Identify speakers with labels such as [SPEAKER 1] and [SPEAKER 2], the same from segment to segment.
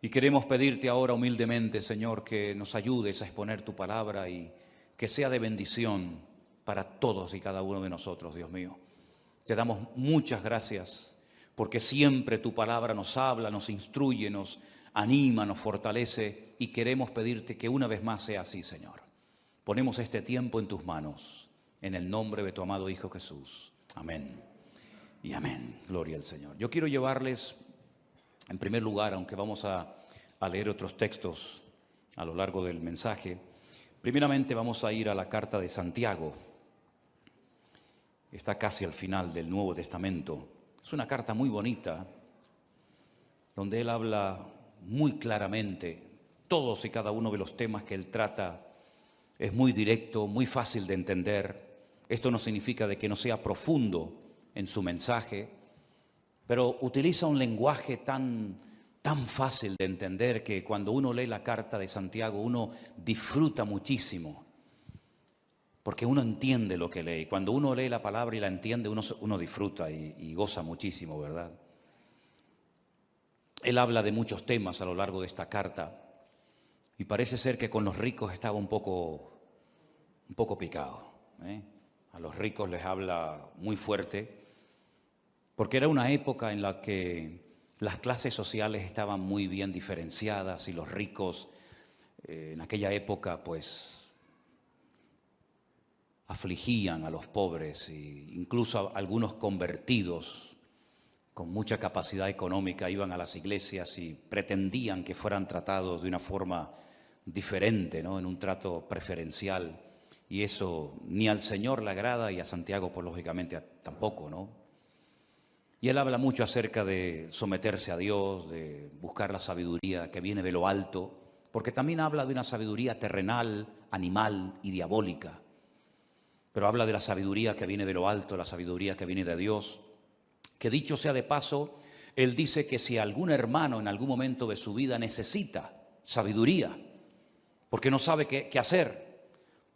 [SPEAKER 1] Y queremos pedirte ahora humildemente, Señor, que nos ayudes a exponer tu palabra y que sea de bendición para todos y cada uno de nosotros, Dios mío. Te damos muchas gracias porque siempre tu palabra nos habla, nos instruye, nos anima, nos fortalece y queremos pedirte que una vez más sea así, Señor. Ponemos este tiempo en tus manos, en el nombre de tu amado Hijo Jesús. Amén y amén. Gloria al Señor. Yo quiero llevarles, en primer lugar, aunque vamos a leer otros textos a lo largo del mensaje, primeramente vamos a ir a la carta de Santiago. Está casi al final del Nuevo Testamento. Es una carta muy bonita, donde él habla muy claramente todos y cada uno de los temas que él trata. Es muy directo, muy fácil de entender. Esto no significa de que no sea profundo en su mensaje, pero utiliza un lenguaje tan fácil de entender que cuando uno lee la carta de Santiago uno disfruta muchísimo, porque uno entiende lo que lee. Cuando uno lee la palabra y la entiende, uno disfruta y goza muchísimo, ¿verdad? Él habla de muchos temas a lo largo de esta carta y parece ser que con los ricos estaba un poco picado, ¿eh? A los ricos les habla muy fuerte, porque era una época en la que las clases sociales estaban muy bien diferenciadas y los ricos en aquella época pues afligían a los pobres, e incluso algunos convertidos con mucha capacidad económica iban a las iglesias y pretendían que fueran tratados de una forma diferente, ¿no? En un trato preferencial, y eso ni al Señor le agrada y a Santiago pues lógicamente tampoco, ¿no? Y él habla mucho acerca de someterse a Dios, de buscar la sabiduría que viene de lo alto, porque también habla de una sabiduría terrenal, animal y diabólica. Pero habla de la sabiduría que viene de lo alto, la sabiduría que viene de Dios. Que dicho sea de paso, él dice que si algún hermano en algún momento de su vida necesita sabiduría, porque no sabe qué hacer,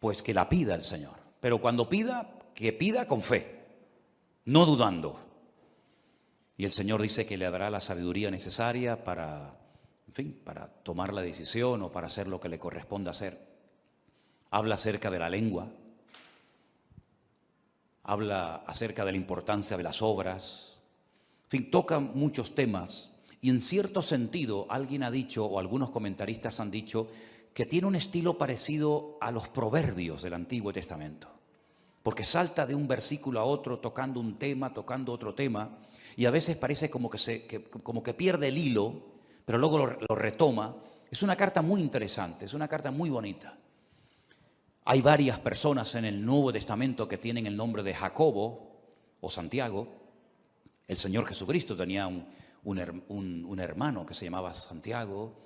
[SPEAKER 1] pues que la pida el Señor. Pero cuando pida, que pida con fe, no dudando. Y el Señor dice que le dará la sabiduría necesaria para, en fin, para tomar la decisión o para hacer lo que le corresponda hacer. Habla acerca de la lengua, habla acerca de la importancia de las obras, en fin, toca muchos temas. Y en cierto sentido, alguien ha dicho, o algunos comentaristas han dicho, que tiene un estilo parecido a los proverbios del Antiguo Testamento, porque salta de un versículo a otro, tocando un tema, tocando otro tema, y a veces parece como que pierde el hilo, pero luego lo retoma. Es una carta muy interesante, es una carta muy bonita. Hay varias personas en el Nuevo Testamento que tienen el nombre de Jacobo o Santiago. El Señor Jesucristo tenía un hermano que se llamaba Santiago.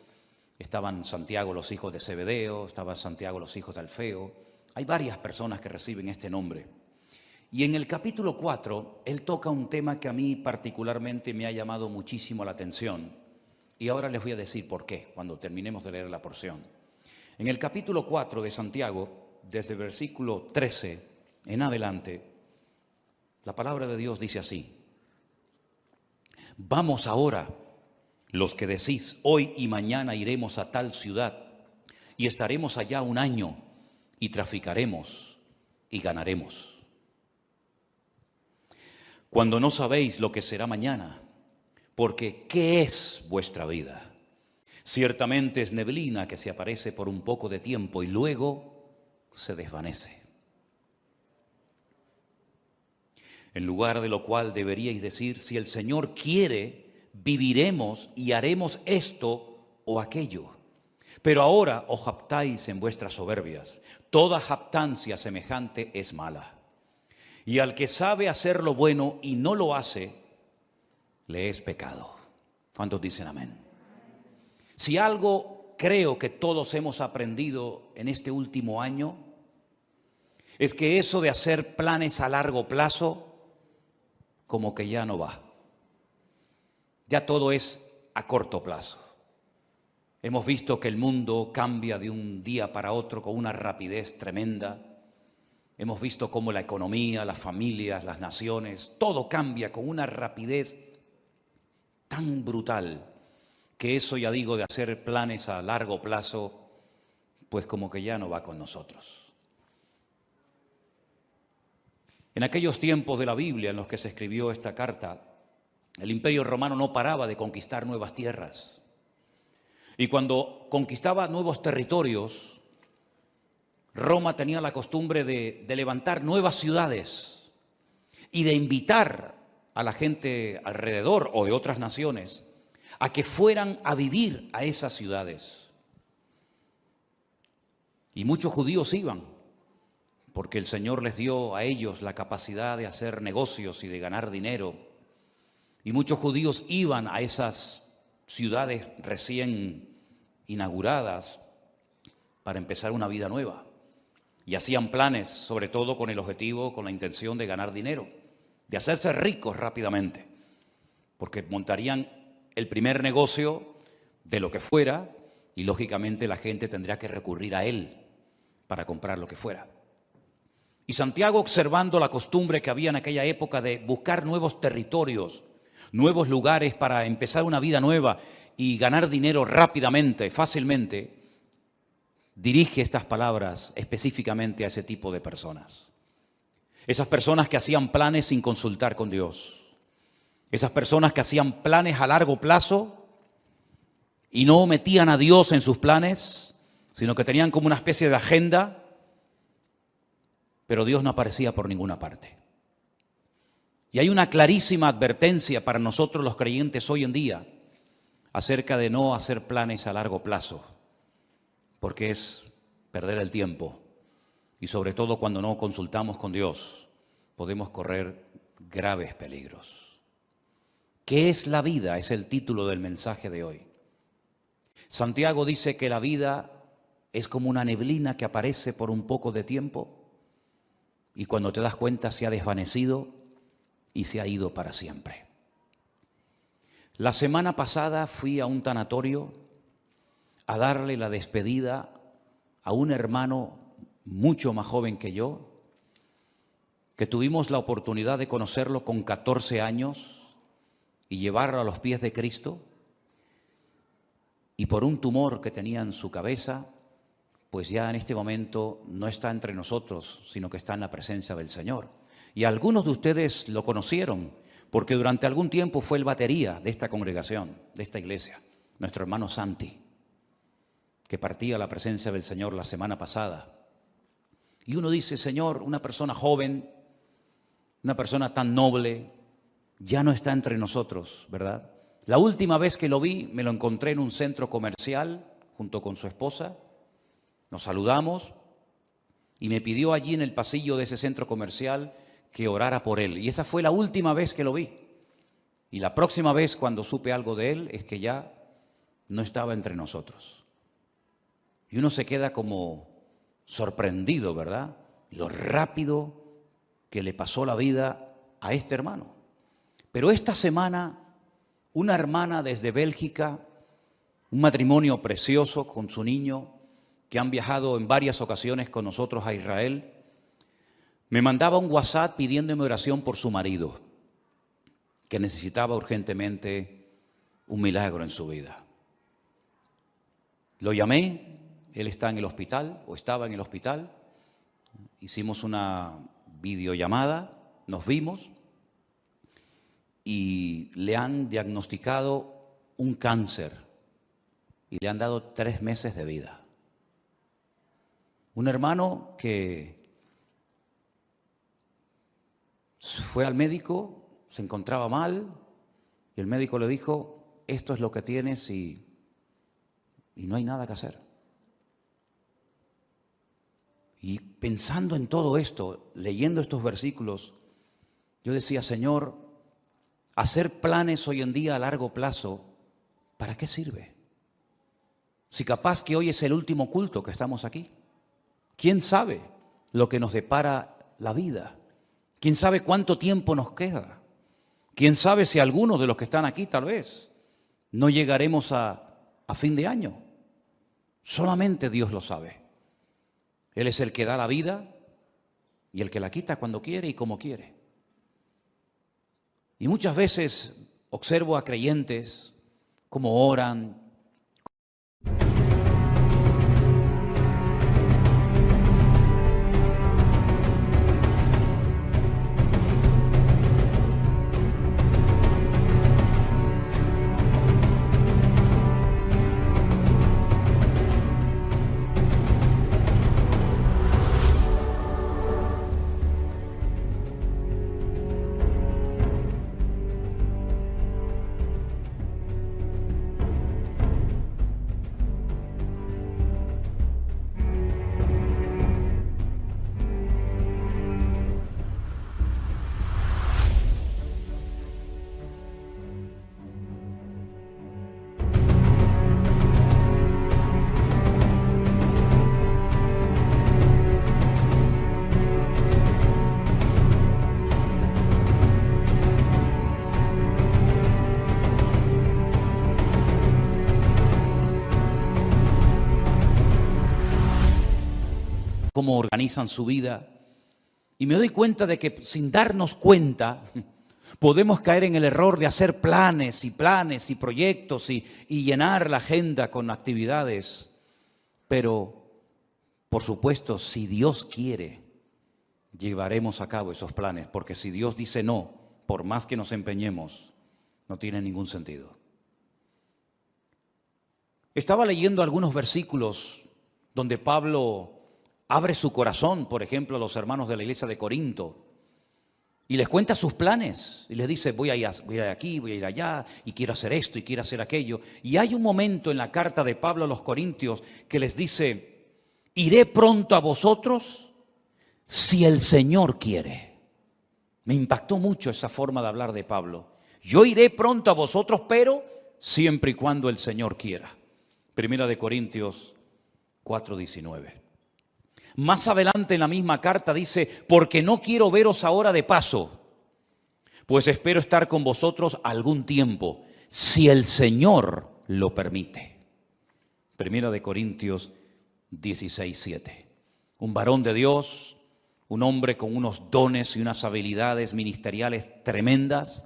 [SPEAKER 1] Estaban Santiago los hijos de Zebedeo, estaban Santiago los hijos de Alfeo. Hay varias personas que reciben este nombre. Y en el capítulo 4, él toca un tema que a mí particularmente me ha llamado muchísimo la atención. Y ahora les voy a decir por qué, cuando terminemos de leer la porción. En el capítulo 4 de Santiago, desde el versículo 13 en adelante, la palabra de Dios dice así: Vamos ahora, los que decís, hoy y mañana iremos a tal ciudad, y estaremos allá un año, y traficaremos, y ganaremos. Cuando no sabéis lo que será mañana, porque ¿qué es vuestra vida? Ciertamente es neblina que se aparece por un poco de tiempo y luego se desvanece. En lugar de lo cual deberíais decir, si el Señor quiere, viviremos y haremos esto o aquello. Pero ahora os jactáis en vuestras soberbias. Toda jactancia semejante es mala. Y al que sabe hacer lo bueno y no lo hace, le es pecado. ¿Cuántos dicen amén? Si algo creo que todos hemos aprendido en este último año, es que eso de hacer planes a largo plazo, como que ya no va. Ya todo es a corto plazo. Hemos visto que el mundo cambia de un día para otro con una rapidez tremenda. Hemos visto cómo la economía, las familias, las naciones, todo cambia con una rapidez tan brutal que eso, ya digo, de hacer planes a largo plazo, pues como que ya no va con nosotros. En aquellos tiempos de la Biblia en los que se escribió esta carta, el Imperio Romano no paraba de conquistar nuevas tierras. Y cuando conquistaba nuevos territorios, Roma tenía la costumbre de levantar nuevas ciudades y de invitar a la gente alrededor o de otras naciones a que fueran a vivir a esas ciudades. Y muchos judíos iban, porque el Señor les dio a ellos la capacidad de hacer negocios y de ganar dinero. Y muchos judíos iban a esas ciudades recién inauguradas para empezar una vida nueva. Y hacían planes, sobre todo con el objetivo, con la intención de ganar dinero, de hacerse ricos rápidamente, porque montarían el primer negocio de lo que fuera y lógicamente la gente tendría que recurrir a él para comprar lo que fuera. Y Santiago, observando la costumbre que había en aquella época de buscar nuevos territorios, nuevos lugares para empezar una vida nueva y ganar dinero rápidamente, fácilmente, dirige estas palabras específicamente a ese tipo de personas. Esas personas que hacían planes sin consultar con Dios. Esas personas que hacían planes a largo plazo y no metían a Dios en sus planes, sino que tenían como una especie de agenda, pero Dios no aparecía por ninguna parte. Y hay una clarísima advertencia para nosotros los creyentes hoy en día acerca de no hacer planes a largo plazo, porque es perder el tiempo y sobre todo cuando no consultamos con Dios podemos correr graves peligros. ¿Qué es la vida? Es el título del mensaje de hoy. Santiago dice que la vida es como una neblina que aparece por un poco de tiempo y cuando te das cuenta se ha desvanecido y se ha ido para siempre. La semana pasada fui a un tanatorio a darle la despedida a un hermano mucho más joven que yo, que tuvimos la oportunidad de conocerlo con 14 años y llevarlo a los pies de Cristo, y por un tumor que tenía en su cabeza, pues ya en este momento no está entre nosotros, sino que está en la presencia del Señor. Y algunos de ustedes lo conocieron, porque durante algún tiempo fue el batería de esta congregación, de esta iglesia, nuestro hermano Santi, que partía a la presencia del Señor la semana pasada. Y uno dice, Señor, una persona joven, una persona tan noble, ya no está entre nosotros, ¿verdad? La última vez que lo vi, me lo encontré en un centro comercial junto con su esposa. Nos saludamos y me pidió allí en el pasillo de ese centro comercial que orara por él. Y esa fue la última vez que lo vi. Y la próxima vez cuando supe algo de él es que ya no estaba entre nosotros. Y uno se queda como sorprendido, ¿verdad? Lo rápido que le pasó la vida a este hermano. Pero esta semana, una hermana desde Bélgica, un matrimonio precioso con su niño, que han viajado en varias ocasiones con nosotros a Israel, me mandaba un WhatsApp pidiéndome oración por su marido, que necesitaba urgentemente un milagro en su vida. Lo llamé, él está en el hospital, o estaba en el hospital, hicimos una videollamada, nos vimos y le han diagnosticado un cáncer y le han dado 3 meses de vida. Un hermano que fue al médico, se encontraba mal y el médico le dijo, esto es lo que tienes y no hay nada que hacer. Y pensando en todo esto, leyendo estos versículos, yo decía, Señor, hacer planes hoy en día a largo plazo, ¿para qué sirve? Si capaz que hoy es el último culto que estamos aquí. ¿Quién sabe lo que nos depara la vida? ¿Quién sabe cuánto tiempo nos queda? ¿Quién sabe si algunos de los que están aquí tal vez no llegaremos a fin de año? Solamente Dios lo sabe. Él es el que da la vida y el que la quita cuando quiere y como quiere. Y muchas veces observo a creyentes cómo oran. Cómo organizan su vida. Y me doy cuenta de que sin darnos cuenta podemos caer en el error de hacer planes y proyectos y llenar la agenda con actividades. Pero, por supuesto, si Dios quiere, llevaremos a cabo esos planes, porque si Dios dice no, por más que nos empeñemos, no tiene ningún sentido. Estaba leyendo algunos versículos donde Pablo abre su corazón, por ejemplo, a los hermanos de la iglesia de Corinto y les cuenta sus planes y les dice, voy a ir aquí, voy a ir allá y quiero hacer esto y quiero hacer aquello. Y hay un momento en la carta de Pablo a los Corintios que les dice, iré pronto a vosotros si el Señor quiere. Me impactó mucho esa forma de hablar de Pablo. Yo iré pronto a vosotros, pero siempre y cuando el Señor quiera. Primera de Corintios 4:19. Más adelante en la misma carta dice, porque no quiero veros ahora de paso, pues espero estar con vosotros algún tiempo, si el Señor lo permite. Primera de Corintios 16:7. Un varón de Dios, un hombre con unos dones y unas habilidades ministeriales tremendas,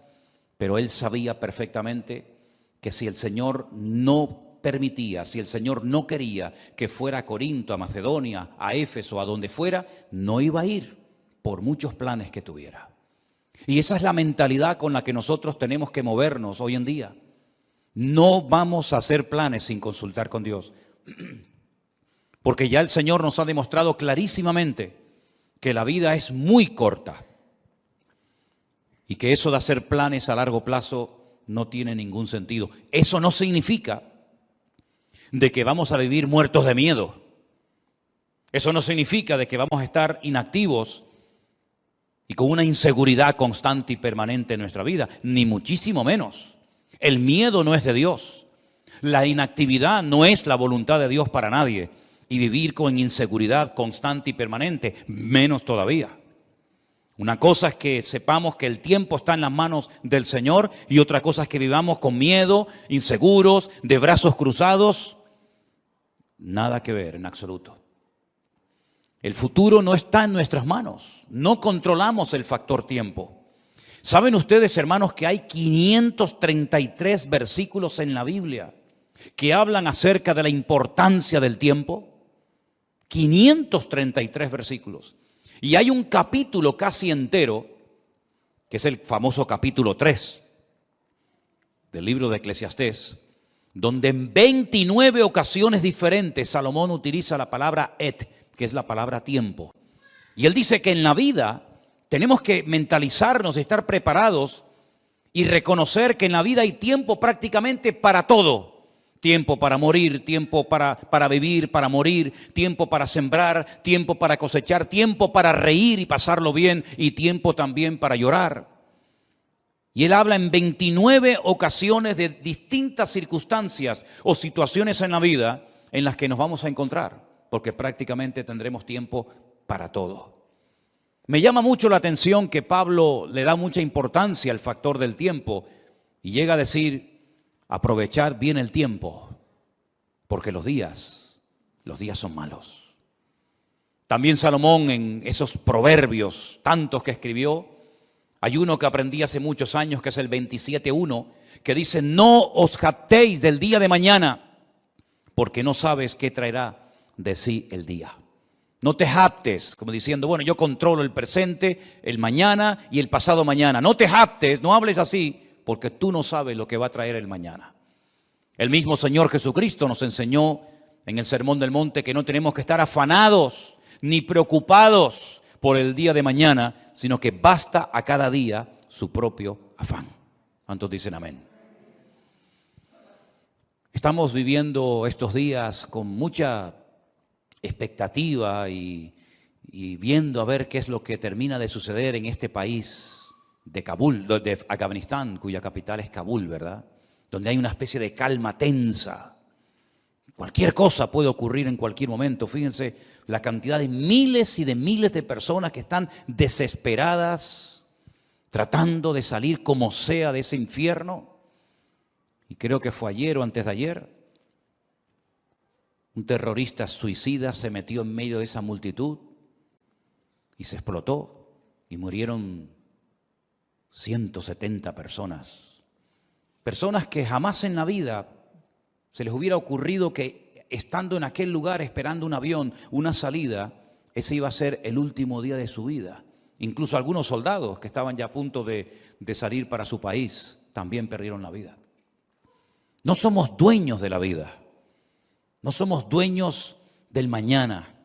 [SPEAKER 1] pero él sabía perfectamente que si el Señor no permitía, si el Señor no quería que fuera a Corinto, a Macedonia, a Éfeso, a donde fuera, no iba a ir por muchos planes que tuviera. Y esa es la mentalidad con la que nosotros tenemos que movernos hoy en día. No vamos a hacer planes sin consultar con Dios, porque ya el Señor nos ha demostrado clarísimamente que la vida es muy corta y que eso de hacer planes a largo plazo no tiene ningún sentido. Eso no significa de que vamos a vivir muertos de miedo. Eso no significa de que vamos a estar inactivos y con una inseguridad constante y permanente en nuestra vida, ni muchísimo menos. El miedo no es de Dios. La inactividad no es la voluntad de Dios para nadie. Y vivir con inseguridad constante y permanente, menos todavía. Una cosa es que sepamos que el tiempo está en las manos del Señor y otra cosa es que vivamos con miedo, inseguros, de brazos cruzados. Nada que ver en absoluto. El futuro no está en nuestras manos. No controlamos el factor tiempo. ¿Saben ustedes, hermanos, que hay 533 versículos en la Biblia que hablan acerca de la importancia del tiempo? 533 versículos. Y hay un capítulo casi entero, que es el famoso capítulo 3 del libro de Eclesiastés, donde en 29 ocasiones diferentes Salomón utiliza la palabra et, que es la palabra tiempo. Y él dice que en la vida tenemos que mentalizarnos, estar preparados y reconocer que en la vida hay tiempo prácticamente para todo. Tiempo para morir, tiempo para vivir, para morir, tiempo para sembrar, tiempo para cosechar, tiempo para reír y pasarlo bien y tiempo también para llorar. Y él habla en 29 ocasiones de distintas circunstancias o situaciones en la vida en las que nos vamos a encontrar, porque prácticamente tendremos tiempo para todo. Me llama mucho la atención que Pablo le da mucha importancia al factor del tiempo y llega a decir, aprovechar bien el tiempo, porque los días son malos. También Salomón en esos proverbios, tantos que escribió, hay uno que aprendí hace muchos años que es el 27:1, que dice, no os jactéis del día de mañana, porque no sabes qué traerá de sí el día. No te jactes, como diciendo, bueno, yo controlo el presente, el mañana y el pasado mañana. No te jactes, no hables así, porque tú no sabes lo que va a traer el mañana. El mismo Señor Jesucristo nos enseñó en el Sermón del Monte que no tenemos que estar afanados ni preocupados por el día de mañana, sino que basta a cada día su propio afán. ¿Cuántos dicen amén? Estamos viviendo estos días con mucha expectativa y viendo a ver qué es lo que termina de suceder en este país de Kabul, de Afganistán, cuya capital es Kabul, ¿verdad? Donde hay una especie de calma tensa. Cualquier cosa puede ocurrir en cualquier momento. Fíjense la cantidad de miles y de miles de personas que están desesperadas, tratando de salir como sea de ese infierno. Y creo que fue ayer o antes de ayer, un terrorista suicida se metió en medio de esa multitud y se explotó y murieron 170 personas. Personas que jamás en la vida se les hubiera ocurrido que estando en aquel lugar esperando un avión, una salida, ese iba a ser el último día de su vida. Incluso algunos soldados que estaban ya a punto de salir para su país también perdieron la vida. No somos dueños de la vida. No somos dueños del mañana.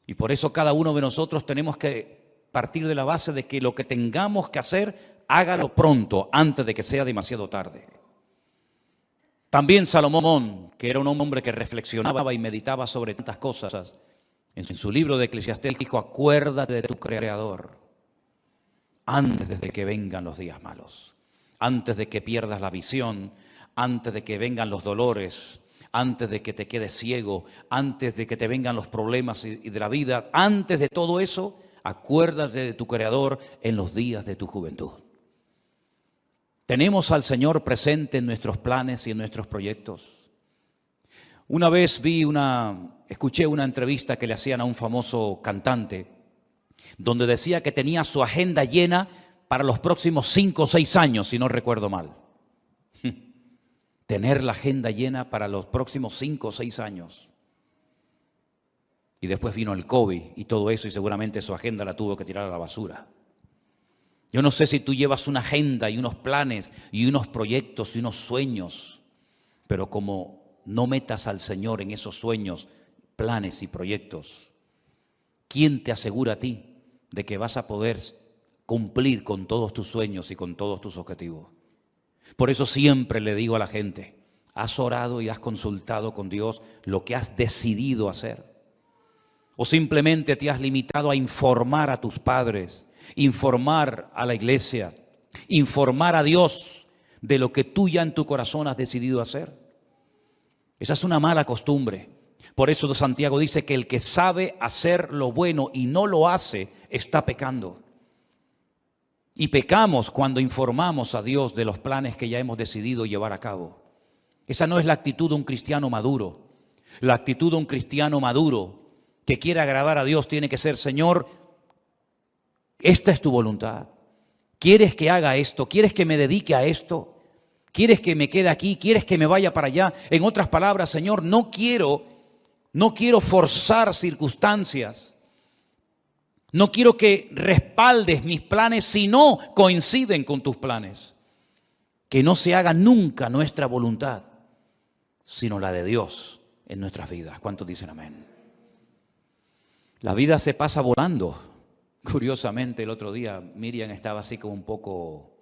[SPEAKER 1] Y por eso cada uno de nosotros tenemos que partir de la base de que lo que tengamos que hacer, hágalo pronto, antes de que sea demasiado tarde. También Salomón, que era un hombre que reflexionaba y meditaba sobre tantas cosas, en su libro de Eclesiastés dijo, acuérdate de tu Creador antes de que vengan los días malos, antes de que pierdas la visión, antes de que vengan los dolores, antes de que te quedes ciego, antes de que te vengan los problemas y de la vida, antes de todo eso, acuérdate de tu Creador en los días de tu juventud. Tenemos al Señor presente en nuestros planes y en nuestros proyectos. Una vez escuché una entrevista que le hacían a un famoso cantante, donde decía que tenía su agenda llena para los próximos 5 o 6 años, si no recuerdo mal. Tener la agenda llena para los próximos 5 o 6 años. Y después vino el COVID y todo eso y seguramente su agenda la tuvo que tirar a la basura. Yo no sé si tú llevas una agenda y unos planes y unos proyectos y unos sueños, pero como no metas al Señor en esos sueños, planes y proyectos, ¿quién te asegura a ti de que vas a poder cumplir con todos tus sueños y con todos tus objetivos? Por eso siempre le digo a la gente, ¿has orado y has consultado con Dios lo que has decidido hacer? ¿O simplemente te has limitado a informar a tus padres, informar a la iglesia, informar a Dios de lo que tú ya en tu corazón has decidido hacer? Esa es una mala costumbre. Por eso Santiago dice que el que sabe hacer lo bueno y no lo hace, está pecando. Y pecamos cuando informamos a Dios de los planes que ya hemos decidido llevar a cabo. Esa no es la actitud de un cristiano maduro. La actitud de un cristiano maduro que quiere agradar a Dios tiene que ser, Señor, esta es tu voluntad. ¿Quieres que haga esto? ¿Quieres que me dedique a esto? ¿Quieres que me quede aquí? ¿Quieres que me vaya para allá? En otras palabras, Señor, no quiero forzar circunstancias. No quiero que respaldes mis planes si no coinciden con tus planes. Que no se haga nunca nuestra voluntad, sino la de Dios en nuestras vidas. ¿Cuántos dicen amén? La vida se pasa volando. Curiosamente, el otro día Miriam estaba así como un poco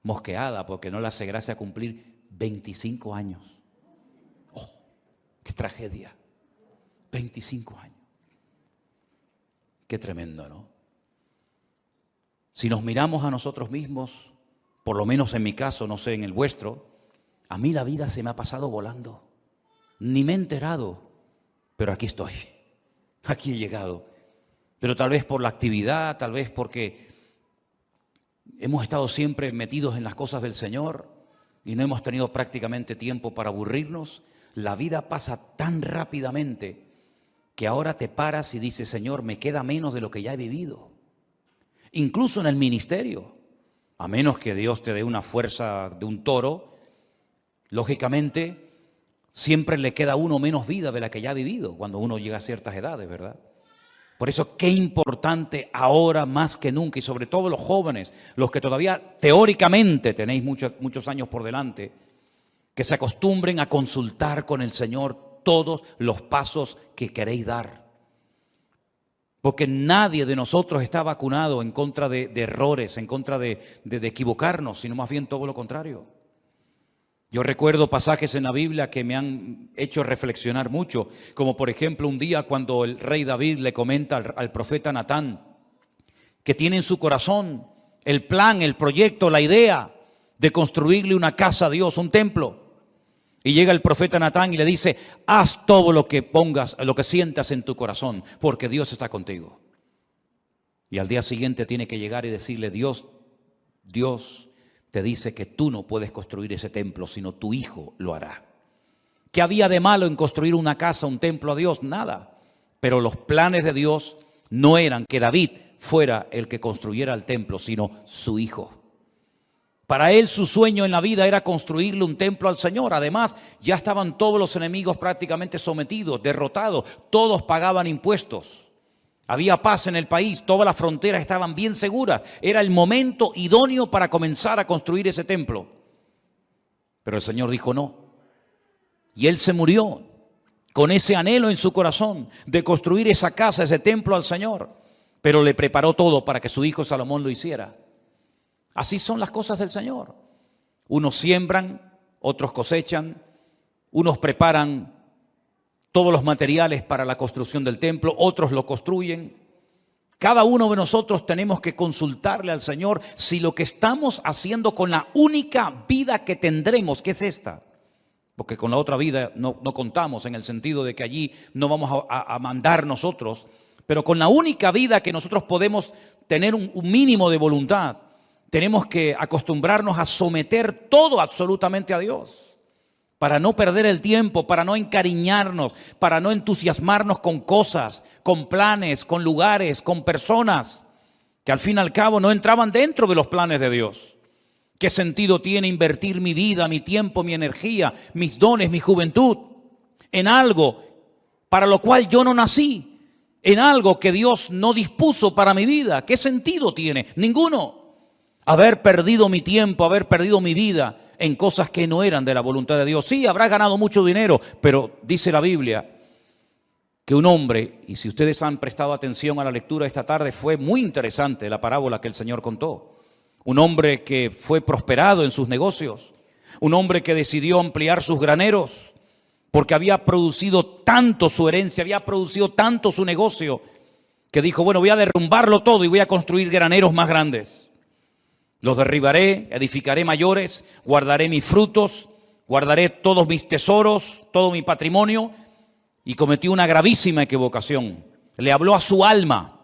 [SPEAKER 1] mosqueada porque no le hace gracia cumplir 25 años. ¡Oh, qué tragedia! 25 años. Qué tremendo, ¿no? Si nos miramos a nosotros mismos, por lo menos en mi caso, no sé en el vuestro, a mí la vida se me ha pasado volando. Ni me he enterado, pero aquí estoy, aquí he llegado. Pero tal vez por la actividad, tal vez porque hemos estado siempre metidos en las cosas del Señor y no hemos tenido prácticamente tiempo para aburrirnos. La vida pasa tan rápidamente que ahora te paras y dices, Señor, me queda menos de lo que ya he vivido. Incluso en el ministerio, a menos que Dios te dé una fuerza de un toro Lógicamente, siempre le queda a uno menos vida de la que ya ha vivido cuando uno llega a ciertas edades, ¿verdad? Por eso, qué importante ahora más que nunca, y sobre todo los jóvenes, los que todavía teóricamente tenéis muchos años por delante, que se acostumbren a consultar con el Señor todos los pasos que queréis dar. Porque nadie de nosotros está vacunado en contra de errores, en contra de equivocarnos, sino más bien todo lo contrario. Yo recuerdo pasajes en la Biblia que me han hecho reflexionar mucho, como por ejemplo un día cuando el rey David le comenta al profeta Natán que tiene en su corazón el plan, el proyecto, la idea de construirle una casa a Dios, un templo. Y llega el profeta Natán y le dice: haz todo lo que pongas, lo que sientas en tu corazón, porque Dios está contigo. Y al día siguiente tiene que llegar y decirle: Dios te dice que tú no puedes construir ese templo, sino tu hijo lo hará. ¿Qué había de malo en construir una casa, un templo a Dios? Nada. Pero los planes de Dios no eran que David fuera el que construyera el templo, sino su hijo. Para él su sueño en la vida era construirle un templo al Señor. Además, ya estaban todos los enemigos prácticamente sometidos, derrotados. Todos pagaban impuestos. Había paz en el país, todas las fronteras estaban bien seguras. Era el momento idóneo para comenzar a construir ese templo. Pero el Señor dijo no. Y él se murió con ese anhelo en su corazón de construir esa casa, ese templo al Señor. Pero le preparó todo para que su hijo Salomón lo hiciera. Así son las cosas del Señor. Unos siembran, otros cosechan, unos preparan todos los materiales para la construcción del templo, otros lo construyen. Cada uno de nosotros tenemos que consultarle al Señor si lo que estamos haciendo con la única vida que tendremos, que es esta, porque con la otra vida no contamos, en el sentido de que allí no vamos a mandar nosotros, pero con la única vida que nosotros podemos tener un mínimo de voluntad, tenemos que acostumbrarnos a someter todo absolutamente a Dios, para no perder el tiempo, para no encariñarnos, para no entusiasmarnos con cosas, con planes, con lugares, con personas que al fin y al cabo no entraban dentro de los planes de Dios. ¿Qué sentido tiene invertir mi vida, mi tiempo, mi energía, mis dones, mi juventud en algo para lo cual yo no nací, en algo que Dios no dispuso para mi vida? ¿Qué sentido tiene? Ninguno. Haber perdido mi tiempo, haber perdido mi vida en cosas que no eran de la voluntad de Dios. Sí, habrás ganado mucho dinero, pero dice la Biblia que un hombre, y si ustedes han prestado atención a la lectura esta tarde, fue muy interesante la parábola que el Señor contó. Un hombre que fue prosperado en sus negocios, un hombre que decidió ampliar sus graneros, porque había producido tanto su herencia, había producido tanto su negocio, que dijo: bueno, voy a derrumbarlo todo y voy a construir graneros más grandes. Los derribaré, edificaré mayores, guardaré mis frutos, guardaré todos mis tesoros, todo mi patrimonio. Y cometió una gravísima equivocación. Le habló a su alma,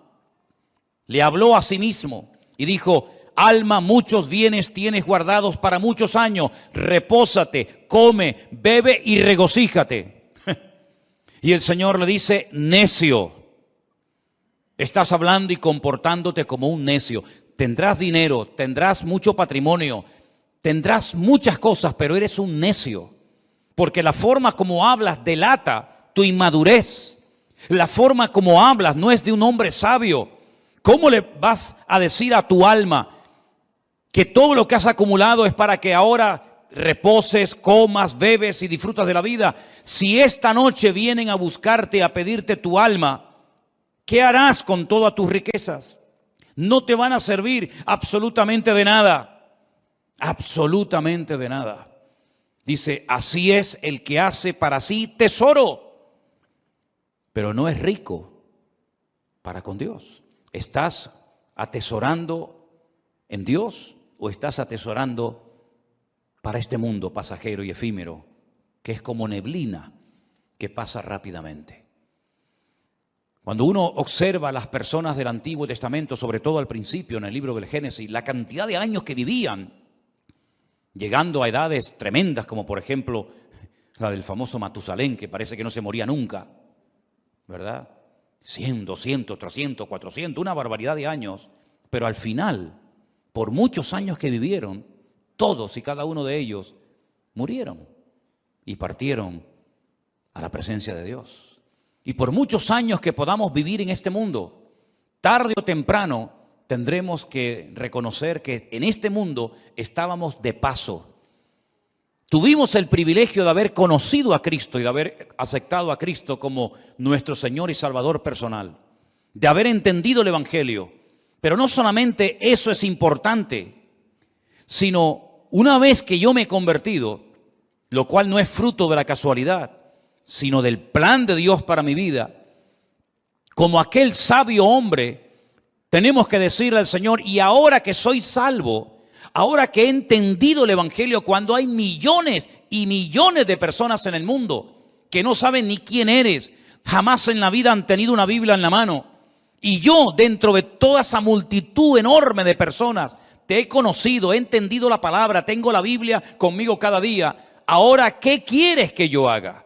[SPEAKER 1] le habló a sí mismo y dijo: alma, muchos bienes tienes guardados para muchos años, repósate, come, bebe y regocíjate. Y el Señor le dice: necio, estás hablando y comportándote como un necio. Tendrás dinero, tendrás mucho patrimonio, tendrás muchas cosas, pero eres un necio. Porque la forma como hablas delata tu inmadurez. La forma como hablas no es de un hombre sabio. ¿Cómo le vas a decir a tu alma que todo lo que has acumulado es para que ahora reposes, comas, bebes y disfrutas de la vida? Si esta noche vienen a buscarte, a pedirte tu alma, ¿qué harás con todas tus riquezas? No te van a servir absolutamente de nada. Absolutamente de nada. Dice: así es el que hace para sí tesoro, pero no es rico para con Dios. ¿Estás atesorando en Dios o estás atesorando para este mundo pasajero y efímero, que es como neblina que pasa rápidamente? Cuando uno observa a las personas del Antiguo Testamento, sobre todo al principio en el libro del Génesis, la cantidad de años que vivían, llegando a edades tremendas, como por ejemplo la del famoso Matusalén, que parece que no se moría nunca, ¿verdad? 100, 200, 300, 400, una barbaridad de años. Pero al final, por muchos años que vivieron, todos y cada uno de ellos murieron. y partieron a la presencia de Dios. Y por muchos años que podamos vivir en este mundo, tarde o temprano tendremos que reconocer que en este mundo estábamos de paso. Tuvimos el privilegio de haber conocido a Cristo y de haber aceptado a Cristo como nuestro Señor y Salvador personal, de haber entendido el Evangelio. Pero no solamente eso es importante, sino una vez que yo me he convertido, lo cual no es fruto de la casualidad, sino del plan de Dios para mi vida, como aquel sabio hombre, tenemos que decirle al Señor, y ahora que soy salvo, ahora que he entendido el Evangelio, cuando hay millones y millones de personas en el mundo que no saben ni quién eres, jamás en la vida han tenido una Biblia en la mano, y yo dentro de toda esa multitud enorme de personas te he conocido, he entendido la palabra, tengo la Biblia conmigo cada día, ahora ¿qué quieres que yo haga?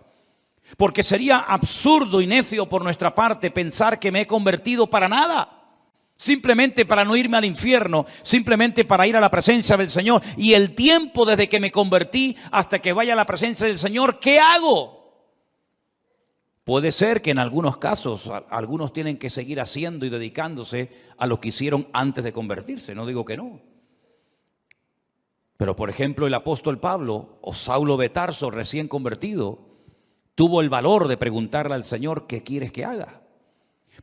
[SPEAKER 1] Porque sería absurdo y necio por nuestra parte pensar que me he convertido para nada. Simplemente para no irme al infierno, simplemente para ir a la presencia del Señor. Y el tiempo desde que me convertí hasta que vaya a la presencia del Señor, ¿qué hago? Puede ser que en algunos casos algunos tienen que seguir haciendo y dedicándose a lo que hicieron antes de convertirse, no digo que no. Pero por ejemplo el apóstol Pablo o Saulo de Tarso, recién convertido, tuvo el valor de preguntarle al Señor, ¿qué quieres que haga?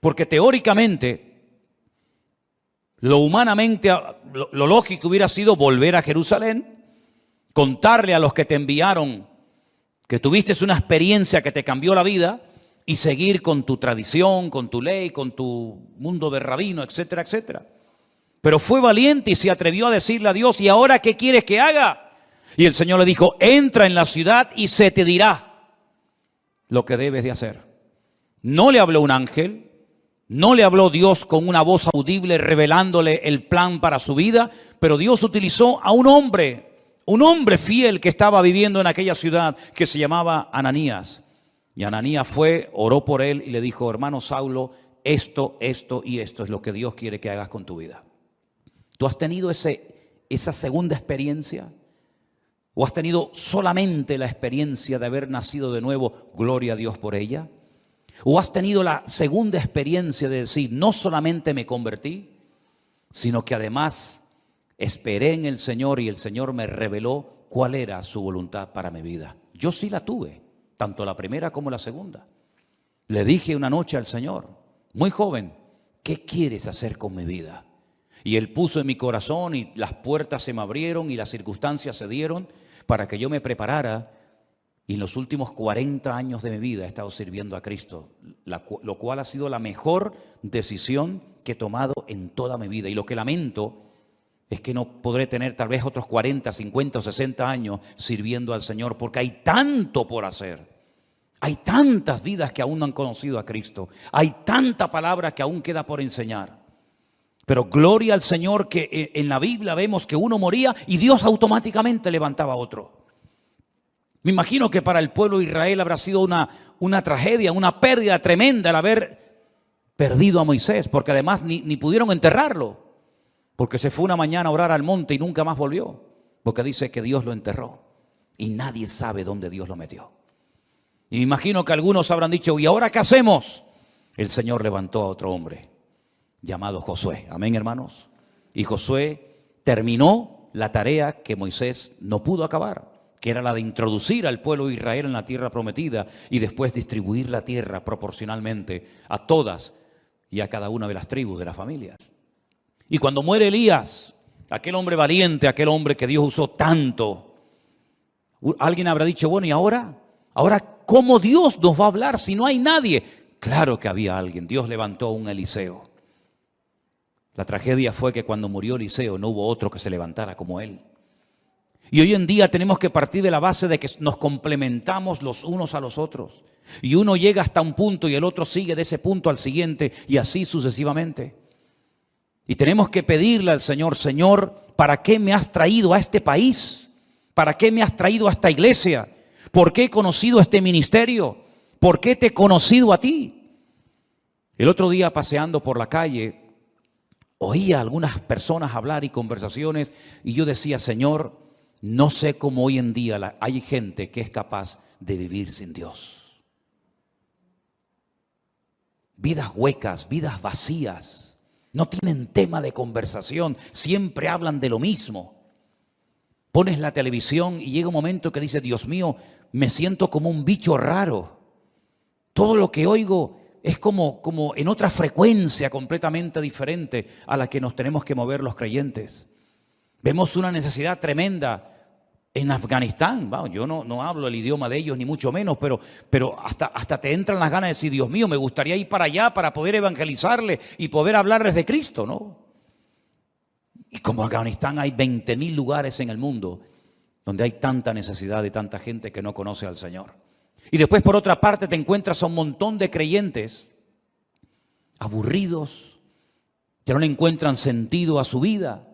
[SPEAKER 1] Porque teóricamente, lo humanamente, lo lógico hubiera sido volver a Jerusalén, contarle a los que te enviaron que tuviste una experiencia que te cambió la vida y seguir con tu tradición, con tu ley, con tu mundo de rabino, etcétera, etcétera. Pero fue valiente y se atrevió a decirle a Dios, ¿y ahora qué quieres que haga? Y el Señor le dijo, entra en la ciudad y se te dirá lo que debes de hacer. No le habló un ángel. No le habló Dios con una voz audible revelándole el plan para su vida, pero Dios utilizó a un hombre fiel que estaba viviendo en aquella ciudad que se llamaba Ananías. Y Ananías fue, oró por él y le dijo, hermano Saulo, esto y esto es lo que Dios quiere que hagas con tu vida. ¿Tú has tenido esa segunda experiencia? ¿O has tenido solamente la experiencia de haber nacido de nuevo? Gloria a Dios por ella. ¿O has tenido la segunda experiencia de decir, no solamente me convertí, sino que además esperé en el Señor y el Señor me reveló cuál era su voluntad para mi vida? Yo sí la tuve, tanto la primera como la segunda. Le dije una noche al Señor, muy joven, ¿qué quieres hacer con mi vida? Y Él puso en mi corazón y las puertas se me abrieron y las circunstancias se dieron para que yo me preparara. Y en los últimos 40 años de mi vida he estado sirviendo a Cristo, lo cual ha sido la mejor decisión que he tomado en toda mi vida. Y lo que lamento es que no podré tener tal vez otros 40, 50 o 60 años sirviendo al Señor, porque hay tanto por hacer. Hay tantas vidas que aún no han conocido a Cristo. Hay tanta palabra que aún queda por enseñar. Pero gloria al Señor que en la Biblia vemos que uno moría y Dios automáticamente levantaba a otro. Me imagino que para el pueblo de Israel habrá sido una tragedia, una pérdida tremenda el haber perdido a Moisés, porque además ni pudieron enterrarlo, porque se fue una mañana a orar al monte y nunca más volvió, porque dice que Dios lo enterró y nadie sabe dónde Dios lo metió. Y me imagino que algunos habrán dicho, ¿y ahora qué hacemos? El Señor levantó a otro hombre llamado Josué. Amén, hermanos. Y Josué terminó la tarea que Moisés no pudo acabar, que era la de introducir al pueblo de Israel en la tierra prometida y después distribuir la tierra proporcionalmente a todas y a cada una de las tribus de las familias. Y cuando muere Elías, aquel hombre valiente, aquel hombre que Dios usó tanto, alguien habrá dicho, bueno, ¿y ahora? ¿Ahora cómo Dios nos va a hablar si no hay nadie? Claro que había alguien. Dios levantó a un Eliseo. La tragedia fue que cuando murió Eliseo no hubo otro que se levantara como él. Y hoy en día tenemos que partir de la base de que nos complementamos los unos a los otros. Y uno llega hasta un punto y el otro sigue de ese punto al siguiente y así sucesivamente. Y tenemos que pedirle al Señor, Señor, ¿para qué me has traído a este país? ¿Para qué me has traído a esta iglesia? ¿Por qué he conocido este ministerio? ¿Por qué te he conocido a ti? El otro día paseando por la calle, oía a algunas personas hablar y conversaciones y yo decía, Señor, No sé cómo hoy en día hay gente que es capaz de vivir sin Dios. Vidas huecas, vidas vacías. No tienen tema de conversación, siempre hablan de lo mismo. Pones la televisión y llega un momento que dices, Dios mío, me siento como un bicho raro. Todo lo que oigo es como en otra frecuencia completamente diferente a la que nos tenemos que mover los creyentes. Vemos una necesidad tremenda en Afganistán. Bueno, yo no hablo el idioma de ellos ni mucho menos, pero hasta te entran las ganas de decir, Dios mío, me gustaría ir para allá para poder evangelizarles y poder hablarles de Cristo, ¿no? Y como en Afganistán hay 20.000 lugares en el mundo donde hay tanta necesidad de tanta gente que no conoce al Señor. Y después, por otra parte, te encuentras a un montón de creyentes aburridos, que no le encuentran sentido a su vida.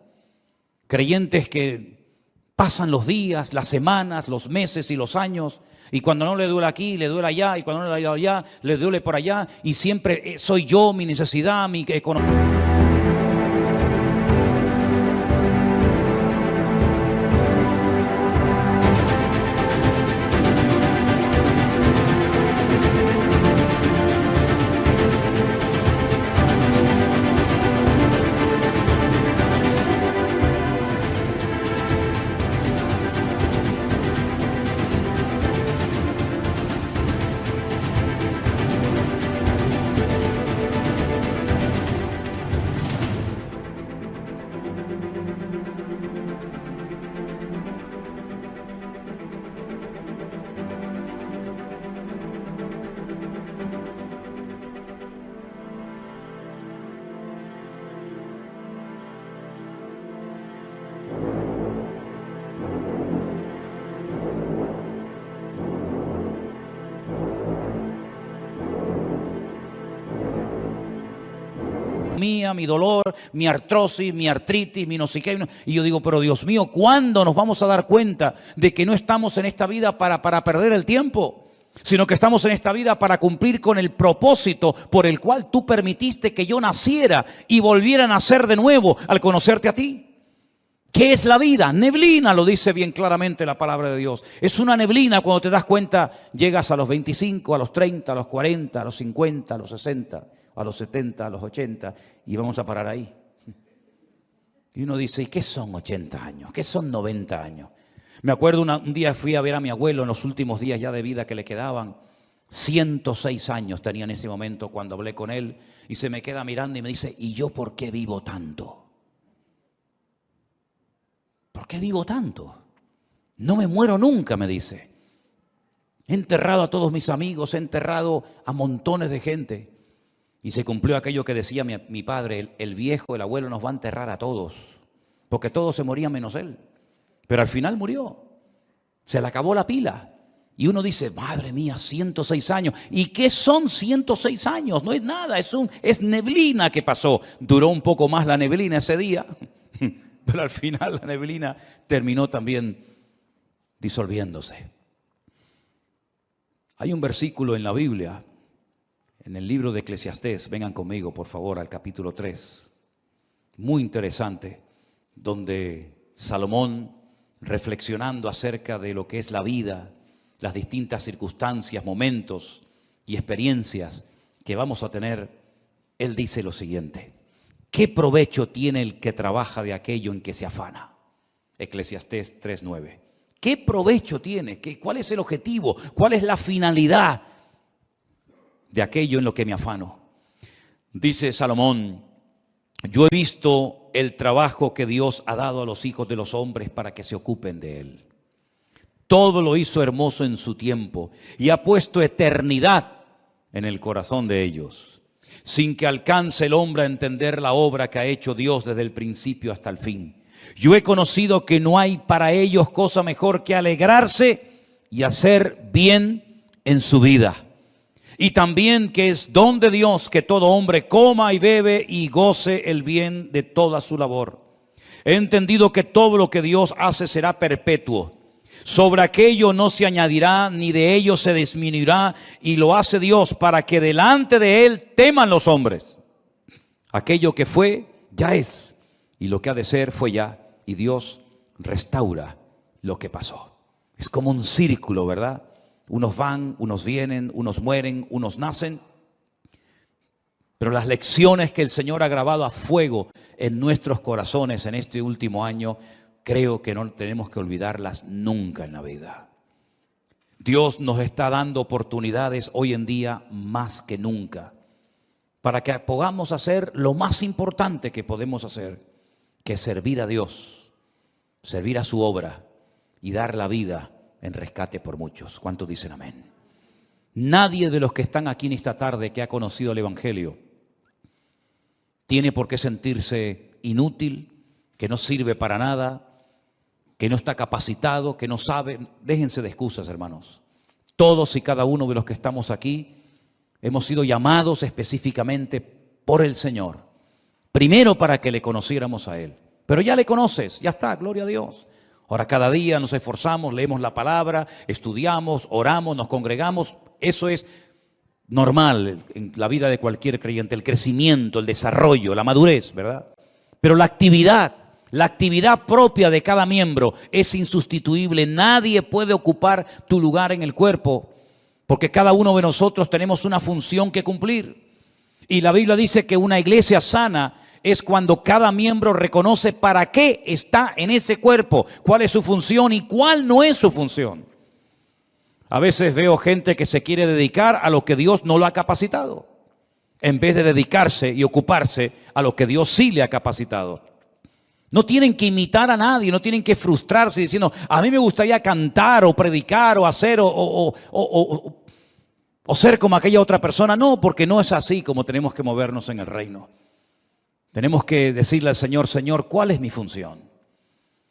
[SPEAKER 1] Creyentes que pasan los días, las semanas, los meses y los años, y cuando no le duele aquí, le duele allá, y cuando no le duele allá, le duele por allá, y siempre soy yo, mi necesidad, mi economía. Mi dolor, mi artrosis, mi artritis, mi no sé qué. Y yo digo, pero Dios mío, ¿cuándo nos vamos a dar cuenta de que no estamos en esta vida para perder el tiempo? Sino que estamos en esta vida para cumplir con el propósito por el cual tú permitiste que yo naciera y volviera a nacer de nuevo al conocerte a ti. ¿Qué es la vida? Neblina, lo dice bien claramente la palabra de Dios. Es una neblina. Cuando te das cuenta, llegas a los 25, a los 30, a los 40, a los 50, a los 60, a los 70, a los 80, y vamos a parar ahí. Y uno dice, ¿y qué son 80 años? ¿Qué son 90 años? Me acuerdo un día fui a ver a mi abuelo en los últimos días ya de vida que le quedaban. 106 años tenía en ese momento cuando hablé con él, y se me queda mirando y me dice, ¿y yo por qué vivo tanto? ¿Por qué vivo tanto? No me muero nunca, me dice. He enterrado a todos mis amigos, he enterrado a montones de gente. Y se cumplió aquello que decía mi padre, el viejo, el abuelo nos va a enterrar a todos, porque todos se morían menos él. Pero al final murió, se le acabó la pila. Y uno dice, madre mía, 106 años. ¿Y qué son 106 años? No es nada, es neblina que pasó. Duró un poco más la neblina ese día, pero al final la neblina terminó también disolviéndose. Hay un versículo en la Biblia, en el libro de Eclesiastés, vengan conmigo por favor al capítulo 3, muy interesante, donde Salomón, reflexionando acerca de lo que es la vida, las distintas circunstancias, momentos y experiencias que vamos a tener, él dice lo siguiente: ¿qué provecho tiene el que trabaja de aquello en que se afana? Eclesiastés 3:9. ¿Qué provecho tiene? ¿Cuál es el objetivo? ¿Cuál es la finalidad de aquello en lo que me afano? Dice Salomón, yo he visto el trabajo que Dios ha dado a los hijos de los hombres para que se ocupen de él. Todo lo hizo hermoso en su tiempo y ha puesto eternidad en el corazón de ellos, sin que alcance el hombre a entender la obra que ha hecho Dios desde el principio hasta el fin. Yo he conocido que no hay para ellos cosa mejor que alegrarse y hacer bien en su vida. Y también que es don de Dios que todo hombre coma y bebe y goce el bien de toda su labor. He entendido que todo lo que Dios hace será perpetuo. Sobre aquello no se añadirá ni de ello se disminuirá, y lo hace Dios para que delante de él teman los hombres. Aquello que fue, ya es, y lo que ha de ser fue ya, y Dios restaura lo que pasó. Es como un círculo, ¿verdad? Unos van, unos vienen, unos mueren, unos nacen. Pero las lecciones que el Señor ha grabado a fuego en nuestros corazones en este último año, creo que no tenemos que olvidarlas nunca en la vida. Dios nos está dando oportunidades hoy en día más que nunca para que podamos hacer lo más importante que podemos hacer, que es servir a Dios, servir a su obra y dar la vida en rescate por muchos. ¿Cuántos dicen amén? Nadie de los que están aquí en esta tarde que ha conocido el Evangelio tiene por qué sentirse inútil, que no sirve para nada, que no está capacitado, que no sabe. Déjense de excusas, hermanos. Todos y cada uno de los que estamos aquí hemos sido llamados específicamente por el Señor. Primero para que le conociéramos a Él. Pero ya le conoces, ya está, gloria a Dios. Ahora cada día nos esforzamos, leemos la palabra, estudiamos, oramos, nos congregamos. Eso es normal en la vida de cualquier creyente, el crecimiento, el desarrollo, la madurez, ¿verdad? Pero la actividad propia de cada miembro es insustituible. Nadie puede ocupar tu lugar en el cuerpo, porque cada uno de nosotros tenemos una función que cumplir. Y la Biblia dice que una iglesia sana es cuando cada miembro reconoce para qué está en ese cuerpo, cuál es su función y cuál no es su función. A veces veo gente que se quiere dedicar a lo que Dios no lo ha capacitado, en vez de dedicarse y ocuparse a lo que Dios sí le ha capacitado. No tienen que imitar a nadie, no tienen que frustrarse diciendo, a mí me gustaría cantar o predicar o hacer o ser como aquella otra persona. No, porque no es así como tenemos que movernos en el reino. Tenemos que decirle al Señor, Señor, ¿cuál es mi función?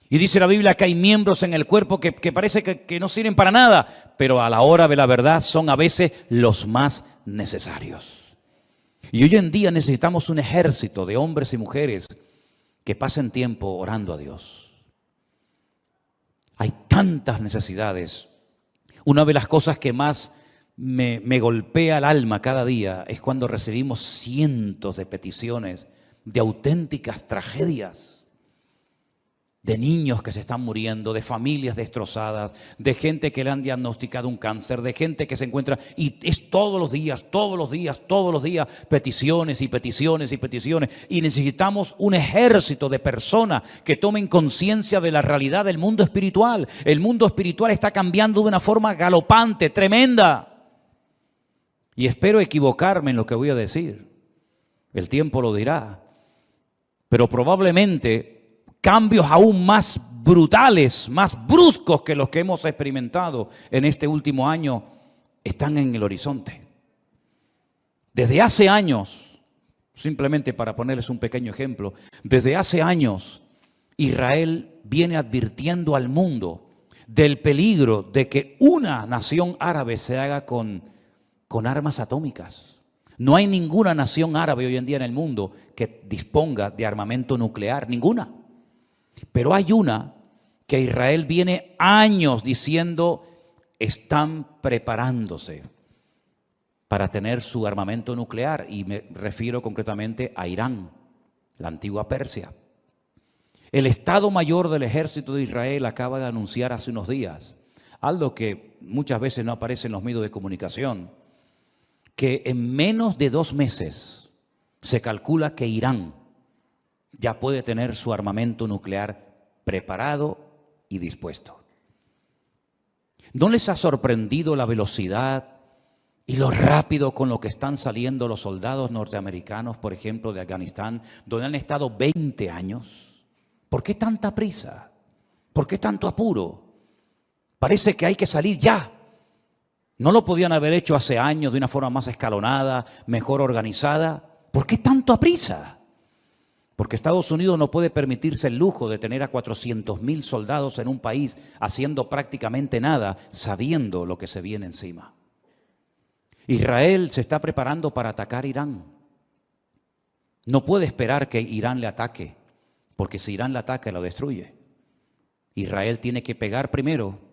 [SPEAKER 1] Y dice la Biblia que hay miembros en el cuerpo que parece que no sirven para nada, pero a la hora de la verdad son a veces los más necesarios. Y hoy en día necesitamos un ejército de hombres y mujeres que pasen tiempo orando a Dios. Hay tantas necesidades. Una de las cosas que más me golpea el alma cada día es cuando recibimos cientos de peticiones de auténticas tragedias, de niños que se están muriendo, de familias destrozadas, de gente que le han diagnosticado un cáncer, de gente que se encuentra, y es todos los días, peticiones y peticiones y peticiones, y necesitamos un ejército de personas que tomen conciencia de la realidad del mundo espiritual. El mundo espiritual está cambiando de una forma galopante, tremenda, y espero equivocarme en lo que voy a decir. El tiempo lo dirá. Pero probablemente cambios aún más brutales, más bruscos que los que hemos experimentado en este último año están en el horizonte. Desde hace años, simplemente para ponerles un pequeño ejemplo, desde hace años Israel viene advirtiendo al mundo del peligro de que una nación árabe se haga con armas atómicas. No hay ninguna nación árabe hoy en día en el mundo que disponga de armamento nuclear, ninguna. Pero hay una que Israel viene años diciendo están preparándose para tener su armamento nuclear, y me refiero concretamente a Irán, la antigua Persia. El Estado Mayor del Ejército de Israel acaba de anunciar hace unos días algo que muchas veces no aparece en los medios de comunicación, que en menos de 2 meses se calcula que Irán ya puede tener su armamento nuclear preparado y dispuesto. ¿No les ha sorprendido la velocidad y lo rápido con lo que están saliendo los soldados norteamericanos, por ejemplo, de Afganistán, donde han estado 20 años? ¿Por qué tanta prisa? ¿Por qué tanto apuro? Parece que hay que salir ya. ¿No lo podían haber hecho hace años de una forma más escalonada, mejor organizada? ¿Por qué tanto a prisa? Porque Estados Unidos no puede permitirse el lujo de tener a 400,000 soldados en un país haciendo prácticamente nada, sabiendo lo que se viene encima. Israel se está preparando para atacar Irán. No puede esperar que Irán le ataque, porque si Irán le ataca, lo destruye. Israel tiene que pegar primero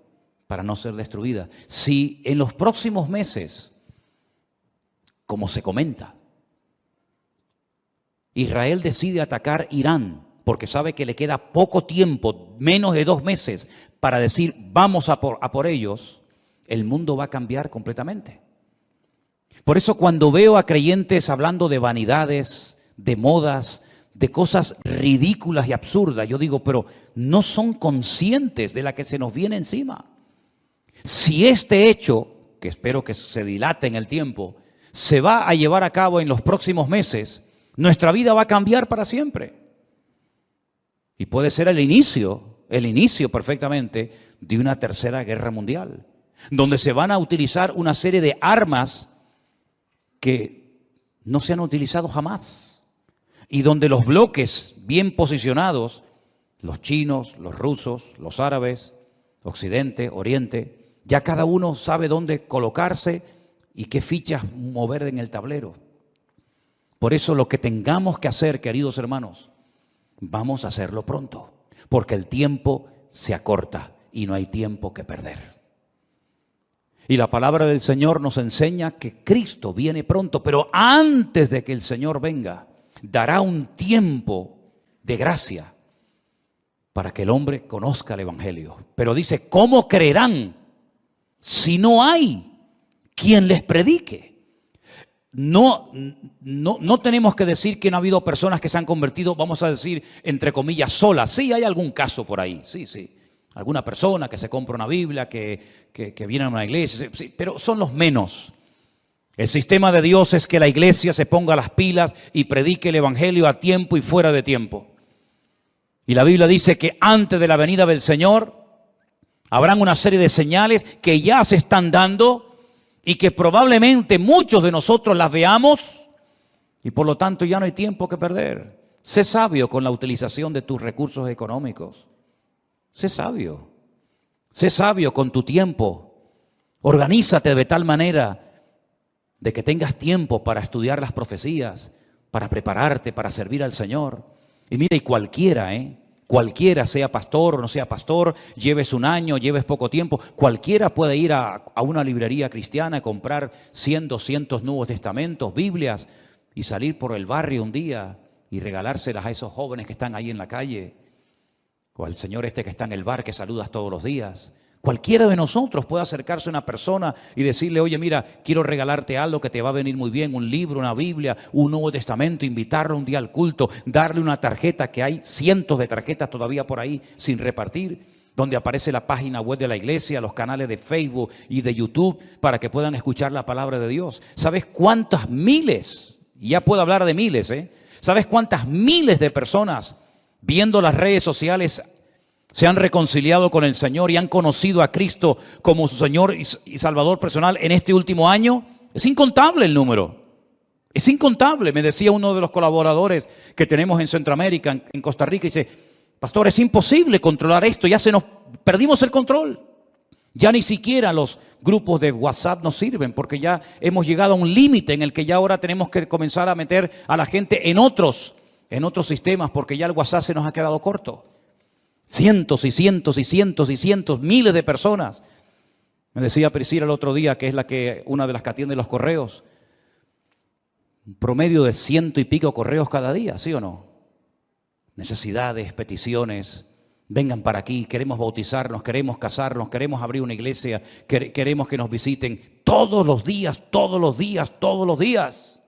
[SPEAKER 1] para no ser destruida. Si en los próximos meses, como se comenta, Israel decide atacar Irán, porque sabe que le queda poco tiempo, menos de 2 meses, para decir vamos a por ellos, el mundo va a cambiar completamente. Por eso cuando veo a creyentes hablando de vanidades, de modas, de cosas ridículas y absurdas, yo digo, pero no son conscientes de la que se nos viene encima. Si este hecho, que espero que se dilate en el tiempo, se va a llevar a cabo en los próximos meses, nuestra vida va a cambiar para siempre. Y puede ser el inicio perfectamente de una tercera guerra mundial, donde se van a utilizar una serie de armas que no se han utilizado jamás, y donde los bloques bien posicionados, los chinos, los rusos, los árabes, Occidente, Oriente, ya cada uno sabe dónde colocarse y qué fichas mover en el tablero. Por eso lo que tengamos que hacer, queridos hermanos, vamos a hacerlo pronto, porque el tiempo se acorta y no hay tiempo que perder. Y la palabra del Señor nos enseña que Cristo viene pronto, pero antes de que el Señor venga, dará un tiempo de gracia para que el hombre conozca el Evangelio. Pero dice, ¿cómo creerán si no hay quien les predique? No tenemos que decir que no ha habido personas que se han convertido, vamos a decir, entre comillas, solas. Sí, hay algún caso por ahí, sí. Alguna persona que se compra una Biblia, que viene a una iglesia, sí, pero son los menos. El sistema de Dios es que la iglesia se ponga las pilas y predique el Evangelio a tiempo y fuera de tiempo. Y la Biblia dice que antes de la venida del Señor habrán una serie de señales que ya se están dando y que probablemente muchos de nosotros las veamos y por lo tanto ya no hay tiempo que perder. Sé sabio con la utilización de tus recursos económicos. Sé sabio con tu tiempo. Organízate de tal manera de que tengas tiempo para estudiar las profecías, para prepararte, para servir al Señor. Y mira, y cualquiera, sea pastor o no sea pastor, lleves un año, lleves poco tiempo, cualquiera puede ir a una librería cristiana y comprar 100, 200 Nuevos Testamentos, Biblias, y salir por el barrio un día y regalárselas a esos jóvenes que están ahí en la calle, o al señor que está en el bar que saludas todos los días. Cualquiera de nosotros puede acercarse a una persona y decirle, oye, mira, quiero regalarte algo que te va a venir muy bien, un libro, una Biblia, un Nuevo Testamento, invitarlo un día al culto, darle una tarjeta, que hay cientos de tarjetas todavía por ahí sin repartir, donde aparece la página web de la iglesia, los canales de Facebook y de YouTube, para que puedan escuchar la palabra de Dios. ¿Sabes cuántas miles? Y ya puedo hablar de miles, ¿Sabes cuántas miles de personas viendo las redes sociales se han reconciliado con el Señor y han conocido a Cristo como su Señor y Salvador personal en este último año? Es incontable el número. Es incontable. Me decía uno de los colaboradores que tenemos en Centroamérica, en Costa Rica, y dice, pastor, es imposible controlar esto, perdimos el control. Ya ni siquiera los grupos de WhatsApp nos sirven, porque ya hemos llegado a un límite en el que ya ahora tenemos que comenzar a meter a la gente en otros sistemas, porque ya el WhatsApp se nos ha quedado corto. Cientos y cientos y cientos y cientos, miles de personas. Me decía Priscila el otro día, que es una de las que atiende los correos, un promedio de 100 y pico correos cada día, ¿sí o no? Necesidades, peticiones, vengan para aquí, queremos bautizarnos, queremos casarnos, queremos abrir una iglesia, queremos que nos visiten todos los días, todos los días, todos los días.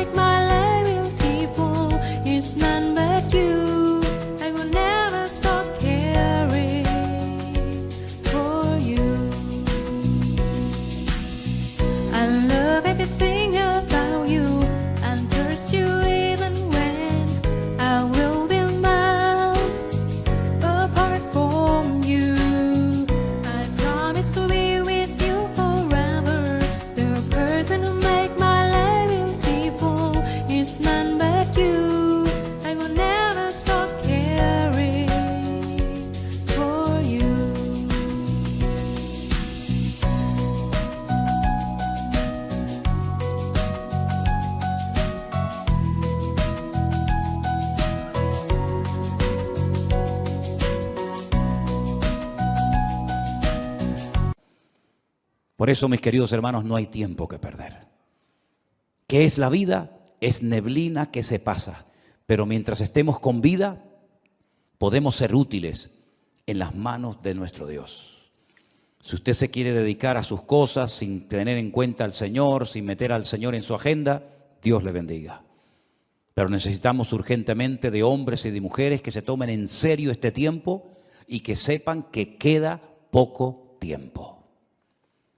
[SPEAKER 1] Por eso, mis queridos hermanos, no hay tiempo que perder. ¿Qué es la vida? Es neblina que se pasa. Pero mientras estemos con vida, podemos ser útiles en las manos de nuestro Dios. Si usted se quiere dedicar a sus cosas sin tener en cuenta al Señor, sin meter al Señor en su agenda, Dios le bendiga. Pero necesitamos urgentemente de hombres y de mujeres que se tomen en serio este tiempo y que sepan que queda poco tiempo.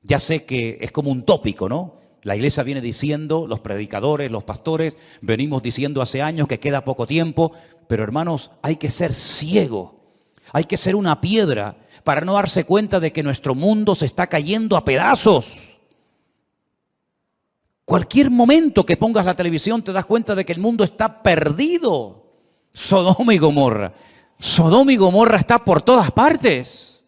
[SPEAKER 1] Ya sé que es como un tópico, ¿no? La iglesia viene diciendo, los predicadores, los pastores, venimos diciendo hace años que queda poco tiempo, pero hermanos, hay que ser ciego, hay que ser una piedra para no darse cuenta de que nuestro mundo se está cayendo a pedazos. Cualquier momento que pongas la televisión te das cuenta de que el mundo está perdido. Sodoma y Gomorra. Sodoma y Gomorra está por todas partes.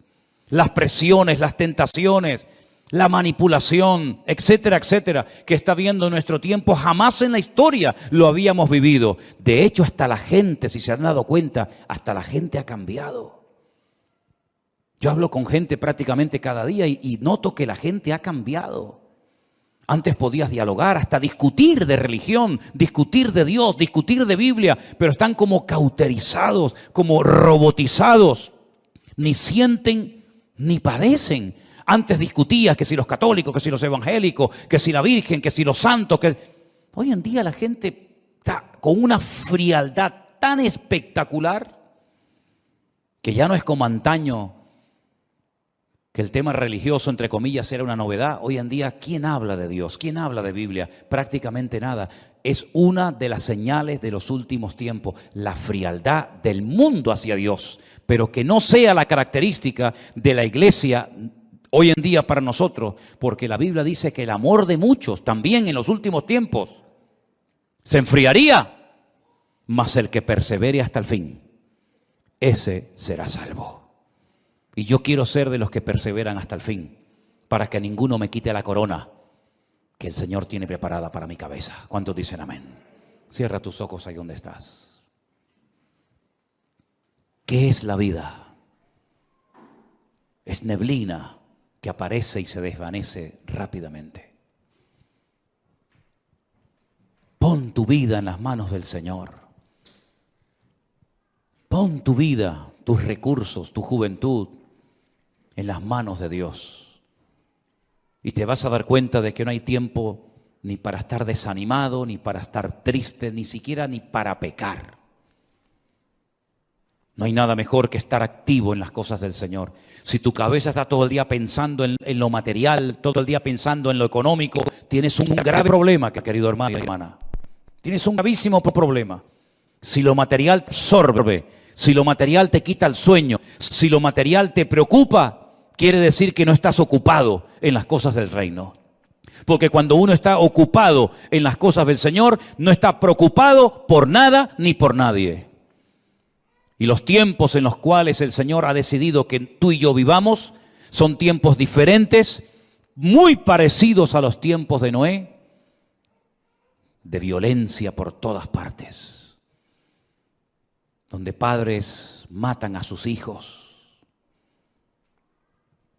[SPEAKER 1] Las presiones, las tentaciones, la manipulación, etcétera, etcétera, que está viendo en nuestro tiempo, jamás en la historia lo habíamos vivido. De hecho, hasta la gente, si se han dado cuenta, hasta la gente ha cambiado. Yo hablo con gente prácticamente cada día y noto que la gente ha cambiado. Antes podías dialogar, hasta discutir de religión, discutir de Dios, discutir de Biblia, pero están como cauterizados, como robotizados. Ni sienten ni padecen. Antes discutías que si los católicos, que si los evangélicos, que si la Virgen, que si los santos. Hoy en día la gente está con una frialdad tan espectacular que ya no es como antaño, que el tema religioso, entre comillas, era una novedad. Hoy en día, ¿quién habla de Dios? ¿Quién habla de Biblia? Prácticamente nada. Es una de las señales de los últimos tiempos, la frialdad del mundo hacia Dios, pero que no sea la característica de la iglesia hoy en día para nosotros, porque la Biblia dice que el amor de muchos, también en los últimos tiempos, se enfriaría, mas el que persevere hasta el fin, ese será salvo. Y yo quiero ser de los que perseveran hasta el fin, para que ninguno me quite la corona que el Señor tiene preparada para mi cabeza. ¿Cuántos dicen amén? Cierra tus ojos ahí donde estás. ¿Qué es la vida? Es neblina que aparece y se desvanece rápidamente. Pon tu vida en las manos del Señor. Pon tu vida, tus recursos, tu juventud en las manos de Dios. Y te vas a dar cuenta de que no hay tiempo ni para estar desanimado, ni para estar triste, ni siquiera ni para pecar. No hay nada mejor que estar activo en las cosas del Señor. Si tu cabeza está todo el día pensando en lo material, todo el día pensando en lo económico, tienes un grave problema, querido hermano y hermana. Tienes un gravísimo problema. Si lo material te absorbe, si lo material te quita el sueño, si lo material te preocupa, quiere decir que no estás ocupado en las cosas del reino. Porque cuando uno está ocupado en las cosas del Señor, no está preocupado por nada ni por nadie. Y los tiempos en los cuales el Señor ha decidido que tú y yo vivamos son tiempos diferentes, muy parecidos a los tiempos de Noé, de violencia por todas partes, donde padres matan a sus hijos,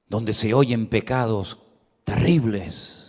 [SPEAKER 1] donde se oyen pecados terribles,